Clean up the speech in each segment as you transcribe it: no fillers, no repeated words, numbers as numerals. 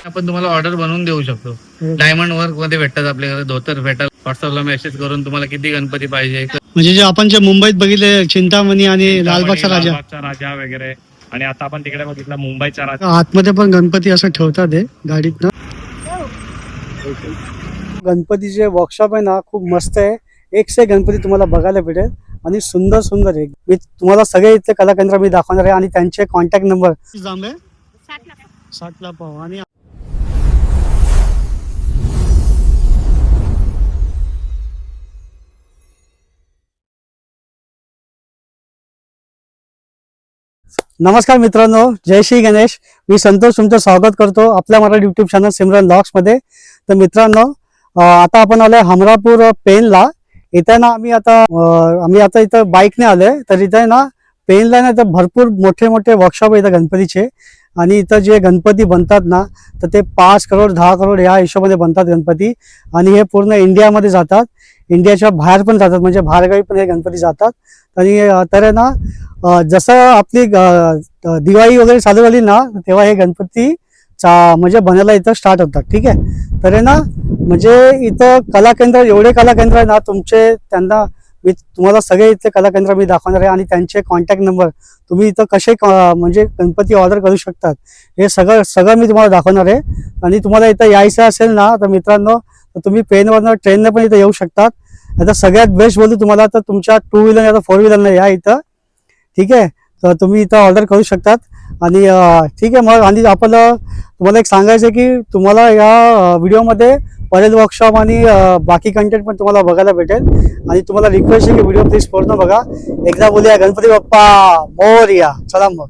आपण तुम्हाला ऑर्डर बनवून देऊ शकतो. डायमंड वर्क मध्ये भेटतात आपल्याकडे, धोतर भेटतात. व्हॉट्सअपला मेसेज करून तुम्हाला किती गणपती पाहिजे, म्हणजे जे आपण जे मुंबईत बघितले चिंतामणी आणि लालबागचा राजा वगैरे, आणि आता आपण तिकडे बघितला मुंबईचा राजा. आतमध्ये पण गणपती असं ठेवतात हे गाडीत. गणपतीचे वर्कशॉप आहे ना, खूप मस्त आहे. एक से गणपती तुम्हाला बघायला भेटेल आणि सुंदर सुंदर आहे. मी तुम्हाला सगळे इथले कला केंद्र मी दाखवणार आहे आणि त्यांचे कॉन्टॅक्ट नंबर 60 ला पाव. आणि नमस्कार मित्रांनो, जय श्री गणेश. मी संतोष तुमचं स्वागत करतो आपल्या Marathi YouTube channel Simran blogs मध्ये. तर मित्रांनो, आता आपण आलोय हमरापूर पेनला. इथे ना आम्ही आता इथं बाईकने आलोय. तर इथे ना पेनला ना तर भरपूर मोठे मोठे वर्कशॉप आहे इथं गणपतीचे. आणि इथं जे गणपती बनतात ना, तर ते 5 करोड 10 करोड या हिशोबाने बनतात गणपती. आणि हे पूर्ण इंडियामध्ये जातात, इंडियाच्या बाहेर पण जातात, म्हणजे बाहेरगावी पण हे गणपती जातात. आणि तर ना जसं आपली दिवाळी वगैरे चालू झाली ना, तेव्हा हे गणपती म्हणजे बनायला इथं स्टार्ट होतात. ठीक आहे. तर ना म्हणजे इथं कला केंद्र, एवढे कला केंद्र आहे ना तुमचे, त्यांना मी तुम्हाला सगळे इथले कला केंद्र मी दाखवणार आहे आणि त्यांचे कॉन्टॅक्ट नंबर, तुम्ही इथं कसे म्हणजे गणपती ऑर्डर करू शकतात, हे सगळं मी तुम्हाला दाखवणार आहे. आणि तुम्हाला इथं यायचं असेल ना तर मित्रांनो, तर तुम्ही पेनवरनं ट्रेननं पण इथं येऊ शकतात. आता सगळ्यात बेस्ट बोलू तुम्हाला, तर तुमच्या 2 व्हीलर या 4 व्हीलरनं या इथं. ठीक आहे. तर तुम्ही इथं ऑर्डर करू शकतात. आणि ठीक आहे. मग आणि आपलं तुम्हाला एक सांगायचं आहे की तुम्हाला या व्हिडिओमध्ये बरेच वर्कशॉप आणि बाकी कंटेंट पण तुम्हाला बघायला भेटेल. आणि तुम्हाला रिक्वेस्ट आहे की व्हिडिओ प्लीज पूर्ण बघा. एकदा बोलूया गणपती बाप्पा मोरया. चला मग.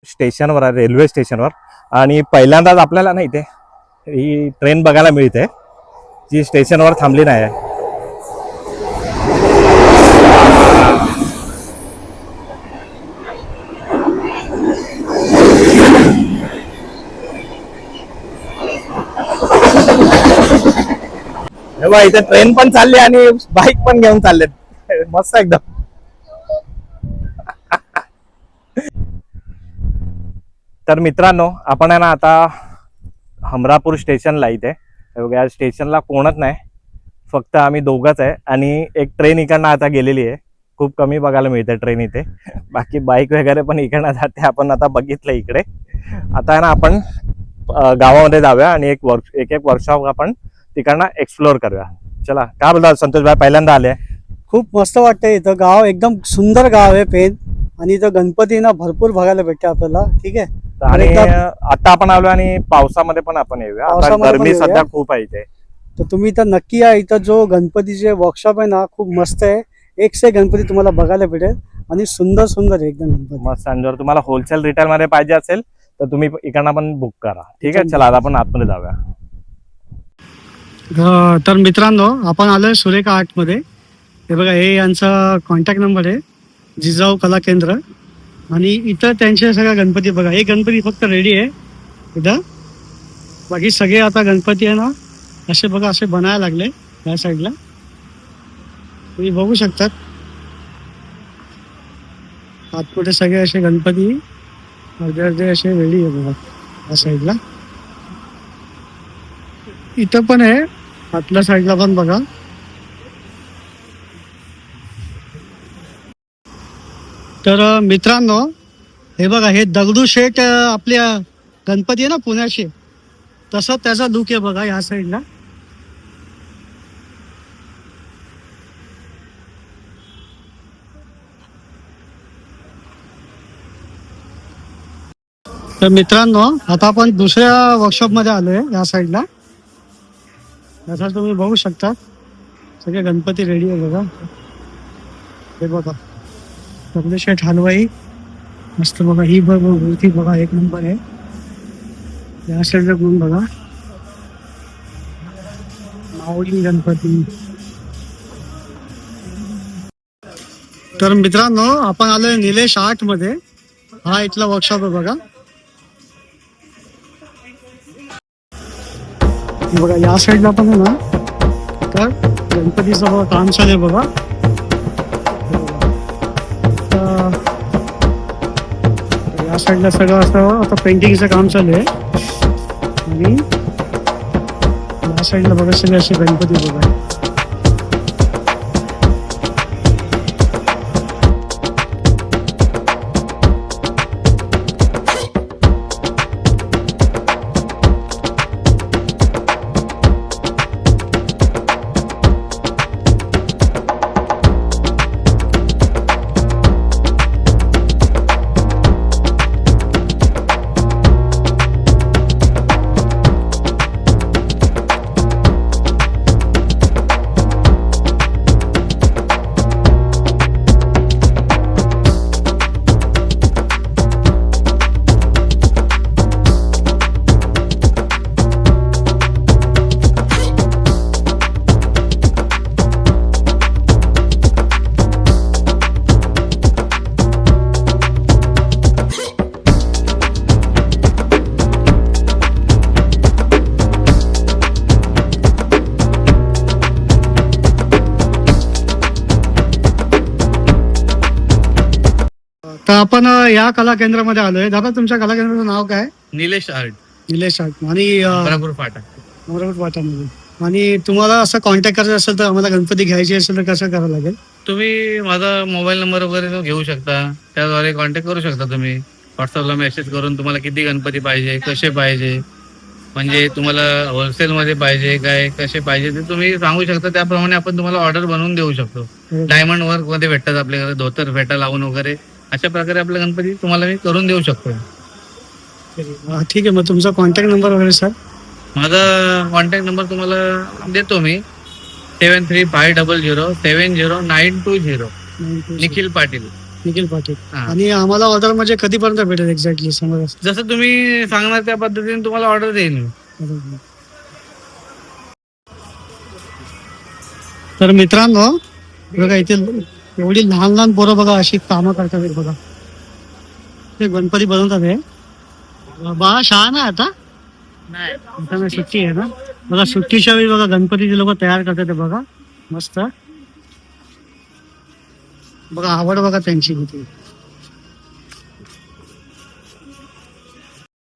स्टेशनवर आहे, रेल्वे स्टेशनवर. आणि पहिल्यांदाच आपल्याला नाही इथे ही ट्रेन बघायला मिळते, जी स्टेशनवर थांबली नाही आहे. तेव्हा इथे ट्रेन पण चालली आणि बाईक पण घेऊन चाललेत. मस्त एकदम. तर मित्रांनो, आपण आहे ना आता हमरापूर स्टेशनला इथे. या स्टेशनला कोणच नाही, फक्त आम्ही दोघंच आहे. आणि एक ट्रेन इकडनं आता गेलेली आहे, खूप कमी बघायला मिळते ट्रेन इथे. बाकी बाईक वगैरे पण इकडनं जाते, आपण आता बघितलं इकडे. आता आहे ना आपण गावामध्ये जाऊया आणि एक वर्कशॉप आपण तिकडनं एक्सप्लोअर करूया. चला. काय बोलता संतोष भाई, पहिल्यांदा आले? खूप मस्त वाटतंय इथं. गाव एकदम सुंदर गाव आहे पेन. आणि इथं गणपती ना भरपूर बघायला भेटते आपल्याला. ठीक आहे. आणि आता आपण आलो आणि पावसामध्ये पण आपण येऊया. आता गरमी सध्या खूप आहे इथे, तर तुम्ही इथं नक्की या. इथं जो गणपतीचे वर्कशॉप आहे ना, खूप मस्त आहे. एक से गणपती तुम्हाला बघायला भेटेल आणि सुंदर सुंदर एकदम गणपती मस्त. आणि जर तुम्हाला होलसेल रिटेल मध्ये पाहिजे असेल तर तुम्ही इकडनं पण बुक करा. ठीक आहे. चला आता आपण आतमध्ये जाऊया. तर मित्रांनो, आपण आलोय सुरेखा आर्टमध्ये. हे बघा, हे यांचा कॉन्टॅक्ट नंबर आहे, जिजाऊ कला केंद्र. आणि इथं त्यांचे सगळ्या गणपती बघा. हे गणपती फक्त रेडी आहे इथं. बाकी सगळे आता गणपती आहे ना असे बघा, असे बनायला लागले या साईडला. तुम्ही बघू शकतात आतमध्ये सगळे असे गणपती अर्धे अर्धे असे रेडी आहे बघा या साईडला. इथं पण आहे, आतल्या साईडला पण बघा. तर मित्रांनो, हे बघा, हे दगडूशेठ आपल्या गणपती आहे ना पुण्याचे, तसं त्याचा लुक आहे बघा या साईडला. तर मित्रांनो, आता आपण दुसऱ्या वर्कशॉप मध्ये आलोय या साईडला. जसं तुम्ही बघू शकता सगळे गणपती रेडी आहे बघा. हे बघा दगडूशेठ हलवाई मस्त बघा. ही मूर्ती बघा एक नंबर आहे. या साईडला गुण बघा, माऊली गणपती. तर मित्रांनो, आपण आलोय निलेश आर्ट मध्ये. हा इथला वर्कशॉप आहे बघा. बघा या साईडला पण आहे ना, तर गणपतीचं बघा काम चालू आहे बघा. या साईडला सगळं असं आता पेंटिंगचं काम चालू आहे. आणि या साईडला बघा सगळे असे गणपती बघा. तर आपण या कला केंद्रामध्ये आलोय. दादा, तुमच्या कला केंद्राचं नाव काय? Nilesh art, Nilesh art. आणि बराबर फाटा. अमरावती वाटामध्ये. आणि तुम्हाला असं कॉन्टॅक्ट करायचं असेल तर, आम्हाला गणपती घ्यायचे असेल तर कसं करावं लागेल? तुम्ही माझा मोबाईल नंबर वगैरे घेऊ शकता, त्याद्वारे कॉन्टॅक्ट करू शकता. तुम्ही व्हॉट्सअपला मेसेज करून तुम्हाला किती गणपती पाहिजे, कसे पाहिजे, म्हणजे तुम्हाला होलसेलमध्ये पाहिजे काय, कसे पाहिजे ते तुम्ही सांगू शकता. त्याप्रमाणे आपण तुम्हाला ऑर्डर बनवून देऊ शकतो. डायमंड वर्क मध्ये भेटतात आपल्याकडे, धोतर फेटा लावून वगैरे अशा प्रकारे आपले गणपती तुम्हाला मी करून देऊ शकतो. ठीक आहे, मग तुमचा कॉन्टॅक्ट नंबर वगैरे सर? माझा कॉन्टॅक्ट नंबर तुम्हाला देतो मी, 7350070920. निखिल पाटील. निखिल पाटील. हा. आणि आम्हाला ऑर्डर म्हणजे कधीपर्यंत भेटेल एक्झॅक्टली समजा? जसं तुम्ही सांगणार त्या पद्धतीने तुम्हाला ऑर्डर देईन मी. तर मित्रांनो बघा, इथे एवढी लहान लहान पोरं बघा अशी कामं करतात हे बघा. ते गणपती बनवतात हे. बाळा शाळा ना आता सुट्टी आहे ना बघा. सुट्टीच्या वेळी बघा गणपतीचे लोक तयार करतात ते बघा. मस्त बघा, आवड बघा त्यांची किती.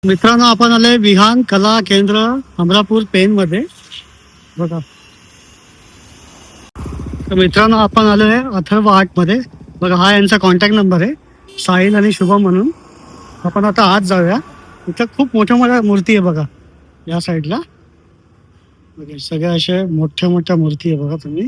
मित्रांनो, आपण आलोय विहान कला केंद्र अमरापूर पेन मध्ये बघा. तर मित्रांनो, आपण आलोय अथर्व आर्ट मध्ये बघा. हा यांचा कॉन्टॅक्ट नंबर आहे, साहिल आणि शुभम म्हणून. आपण आता आत जाऊया. इथं खूप मोठ्या मोठ्या मूर्ती आहे बघा या साईडला. सगळ्या अशा मोठ्या मोठ्या मूर्ती आहे बघा तुम्ही.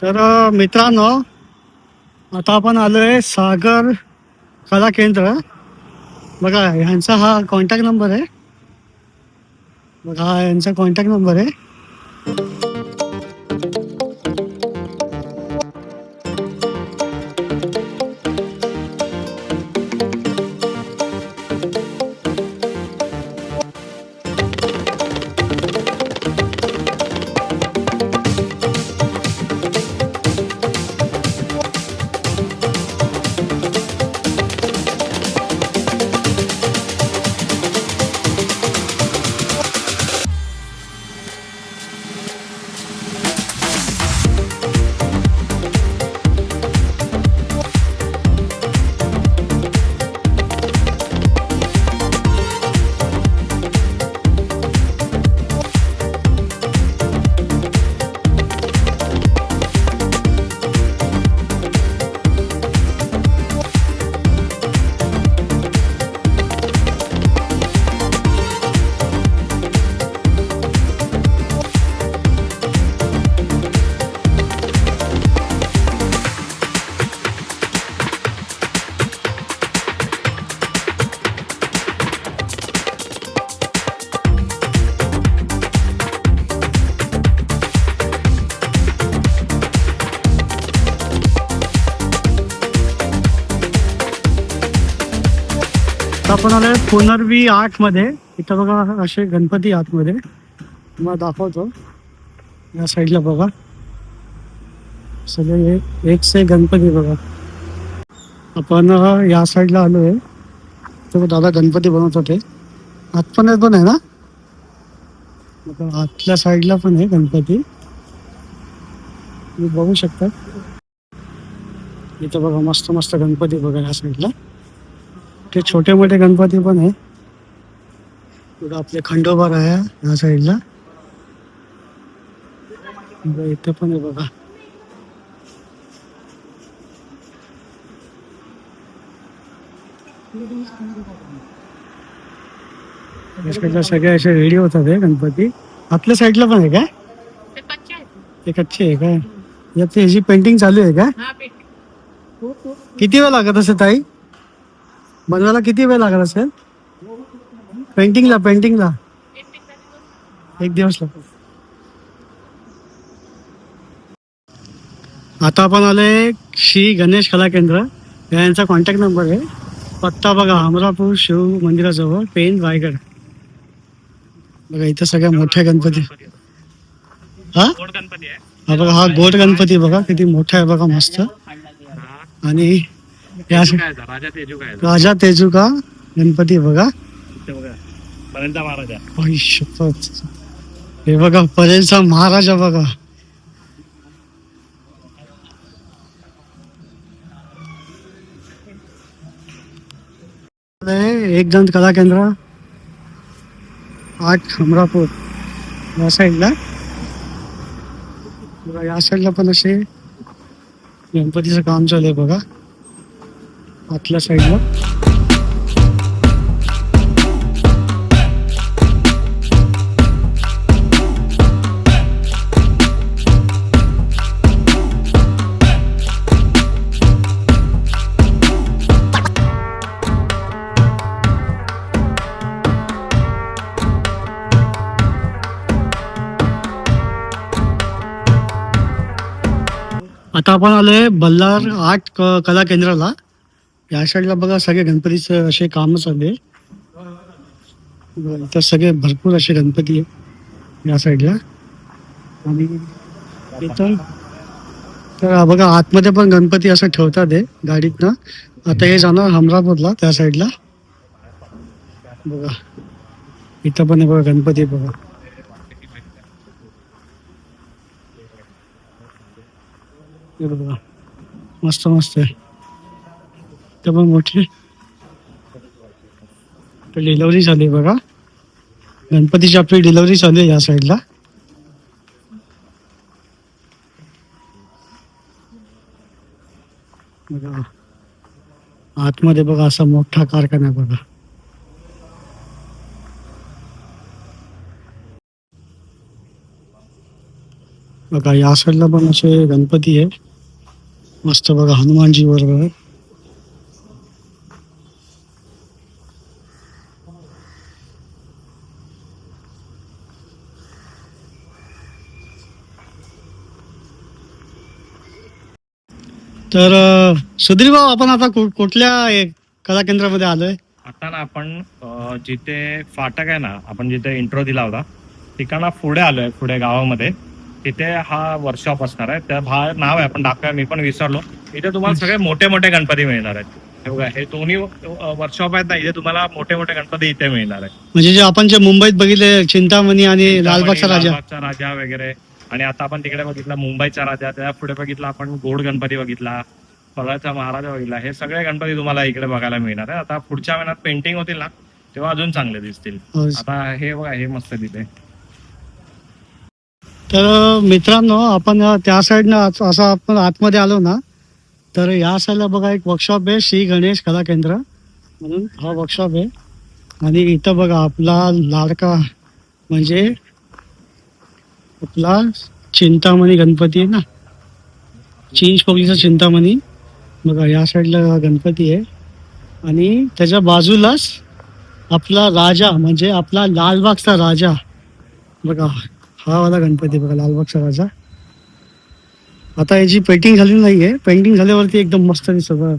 तर मित्रांनो, आता आपण आलोय सागर कला केंद्र. बघा ह्यांचा हा कॉन्टॅक्ट नंबर आहे. बघा हा यांचा कॉन्टॅक्ट नंबर आहे. आपण आलोय पुनर्वी 8 मध्ये. इथं बघा असे गणपती आतमध्ये तुम्हाला दाखवतो. या साईडला बघा सगळे एक से गणपती बघा. आपण या साईडला आलोय. तो दादा गणपती बनवत होते. आत पण आहे ना. आतल्या साईडला पण आहे गणपती, तुम्ही बघू शकता. इथं बघा मस्त मस्त गणपती बघा. या साईडला ते छोटे मोठे गणपती पण आहे. पुढे आपले खंडोबा आहे या साईडला. इथे पण आहे बघा. या साईडला सगळे असे रेडी होतात हे गणपती. आपल्या साईडला पण आहे काय? ते कच्चे आहे काय? याची ह्याची पेंटिंग चालू आहे का? किती वेळ लागत असेल ताई बनवायला? किती वेळ लागत असेल पेंटिंगला? एक दिवस लागतो. आता आपण आलोय श्री गणेश कला केंद्र. यांचा कॉन्टॅक्ट नंबर आहे. पत्ता बघा हमरापूर शिव मंदिराजवळ, पेन, रायगड. बघा इथं सगळ्या मोठ्या गणपती. हा बघा हा गोड गणपती बघा किती मोठा आहे बघा, मस्त. आणि राजा तेजुका गणपती बघा. हे बघा परेलचा महाराजा बघा. एक दंत कला केंद्र 8 हमरापूर या साईडला. या साईडला पण असे गणपतीचं काम चालू आहे बघा आतल्या साईडला. आता आपण आलोय बल्लार 8 कला केंद्राला. या साईडला बघा सगळे गणपतीचे असे काम चालू आहे. इथं सगळे भरपूर असे गणपती आहे या साईडला. आणि इथं तर हा बघा आतमध्ये पण गणपती असं ठेवतात आहे गाडीतनं. आता हे जाणार हमरापूरला त्या साईडला. बघा इथं पण आहे बघा गणपती बघा. हे बघा मस्त मस्त आहे. ते पण मोठी डिलिव्हरी झाली बघा. गणपतीची आपली डिलिव्हरी झाली आहे या साईडला. बघा आतमध्ये बघा असा मोठा कारखाना आहे बघा. बघा या साईडला पण असे गणपती आहे मस्त बघा हनुमानजी बरोबर. तर सुधीर भाऊ आपण आता कुठल्या कला केंद्रामध्ये आलोय? आता ना आपण जिथे फाटक आहे ना, आपण जिथे इंट्रो दिला होता तिकडनं पुढे आलोय, पुढे गावामध्ये. तिथे हा वर्कशॉप असणार आहे. त्या नाव आहे आपण दाखवूया, मी पण विसरलो. इथे तुम्हाला सगळे मोठे मोठे गणपती मिळणार आहेत. हे बघा हे दोन्ही वर्कशॉप आहेत ना, इथे तुम्हाला मोठे मोठे गणपती इथे मिळणार आहेत. म्हणजे जे आपण जे मुंबईत बघितले चिंतामणी आणि लालबागचा राजा वगैरे. आणि आता आपण तिकडे बघितला मुंबईचा राजा, त्या पुढे बघितला आपण गोड गणपती बघितला, फळाचा महाराजा बघितला. हे सगळे गणपती तुम्हाला इकडे बघायला मिळणार आहे. आता पुढच्या महिन्यात पेंटिंग होतील ना तेव्हा अजून चांगले दिसतील. आता हे बघा हे मस्त तिथे. तर मित्रांनो आपण त्या साईडनं असं आपण आतमध्ये आलो ना तर या साईडला बघा एक वर्कशॉप आहे श्री गणेश कला केंद्र म्हणून हा वर्कशॉप आहे. आणि इथं बघा आपला लाडका म्हणजे आपला चिंतामणी गणपती आहे ना, चिंच पोलीचा चिंतामणी. बघा या साईडला गणपती आहे आणि त्याच्या बाजूलाच आपला राजा म्हणजे आपला लालबागचा राजा. बघा हा वाला गणपती बघा लालबागचा राजा. आता याची पेंटिंग झाली नाहीये, पेंटिंग झाल्यावरती एकदम मस्त दिसत बघा.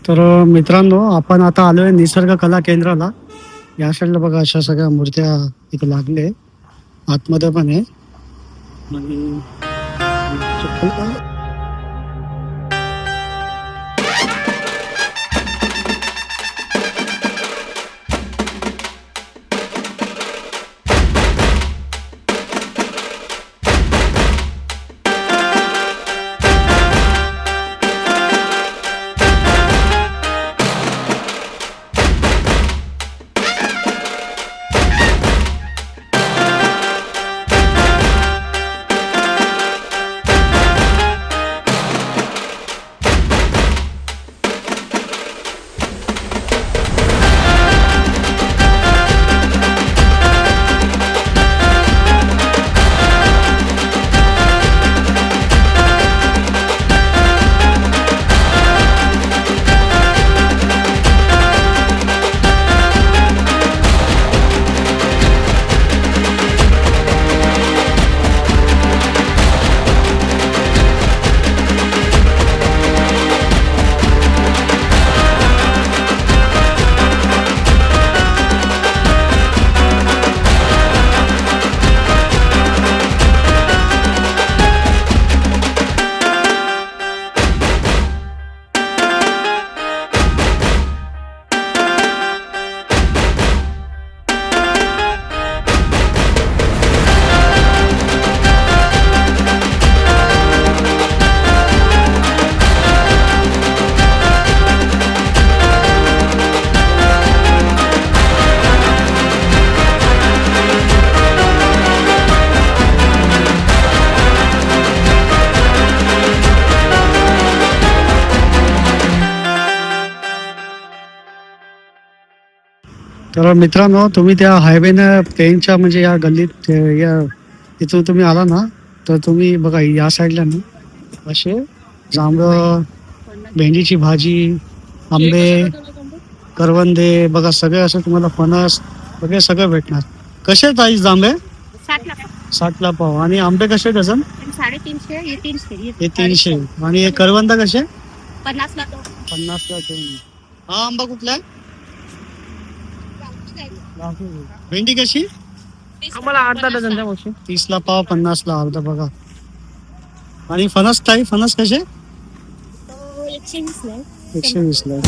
तर मित्रांनो, आपण आता आलोय निसर्ग कला केंद्राला. या साईडला बघा अशा सगळ्या मूर्त्या इथे लागले, आतमध्ये पण आहे. आणि तर मित्रांनो, तुम्ही त्या हायवेनं पेनच्या म्हणजे या गल्लीत या इथून तुम्ही आला ना, तर तुम्ही बघा या साईडला ना असे जांभळं, भेंडीची भाजी, आंबे, करवंदे बघा सगळे असं तुम्हाला फणस वगैरे सगळं भेटणार. कसे ताई जांभे? 60ला पाव. आणि आंबे कसे डझन? 350 हे 300 हे 300. आणि हे करवंद कसे? 50 ला 50ला 2. हा आंबा कुठला आहे? भेंडी कशी? आम्हाला अर्धा डझन द्या वर्षी. 30ला पाव, 50ला अर्धा बघा. आणि फणस ताई, फणस कसे? 120 ला 120ला.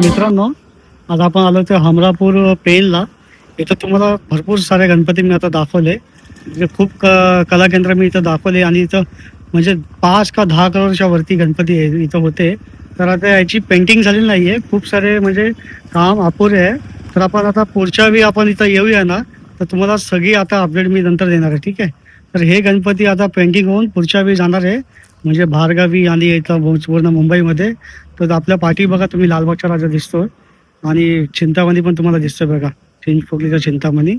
मित्रांनो, आज आपण आलो ते हमरापूर पेनला. इथं तुम्हाला भरपूर सारे गणपती मी आता दाखवले. म्हणजे खूप कला केंद्र मी इथं दाखवले. आणि इथं म्हणजे 5 का 10 करोडच्या वरती गणपती इथं होते. तर आता याची पेंटिंग झालेली नाही आहे, खूप सारे म्हणजे काम अपुरे आहे. तर आपण आता पुढच्या वेळी आपण इथं येऊया ना, तर तुम्हाला सगळी आता अपडेट मी नंतर देणार आहे, ठीक आहे. तर हे गणपती आता पेंटिंग होऊन पुढच्या वेळी जाणार आहे, म्हणजे बाहेरगावी आणि इथं पूर्ण मुंबईमध्ये. तर आपल्या पाठी बघा तुम्ही लालबागचा राजा दिसतो, आणि चिंतामणी पण तुम्हाला दिसतं बघा, चिंचपोकलीचा चिंतामणी.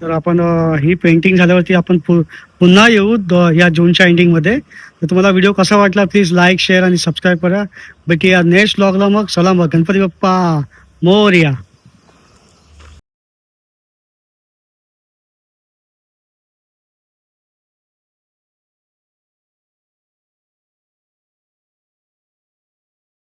तर आपण ही पेंटिंग झाल्यावरती आपण पुन्हा येऊ या जूनच्या एंडिंगमध्ये. तर तुम्हाला व्हिडिओ कसा वाटला प्लीज लाईक, शेअर आणि सबस्क्राईब करा. भेटूया नेक्स्ट व्लॉगला. मग चला, मग गणपती बाप्पा मोरया.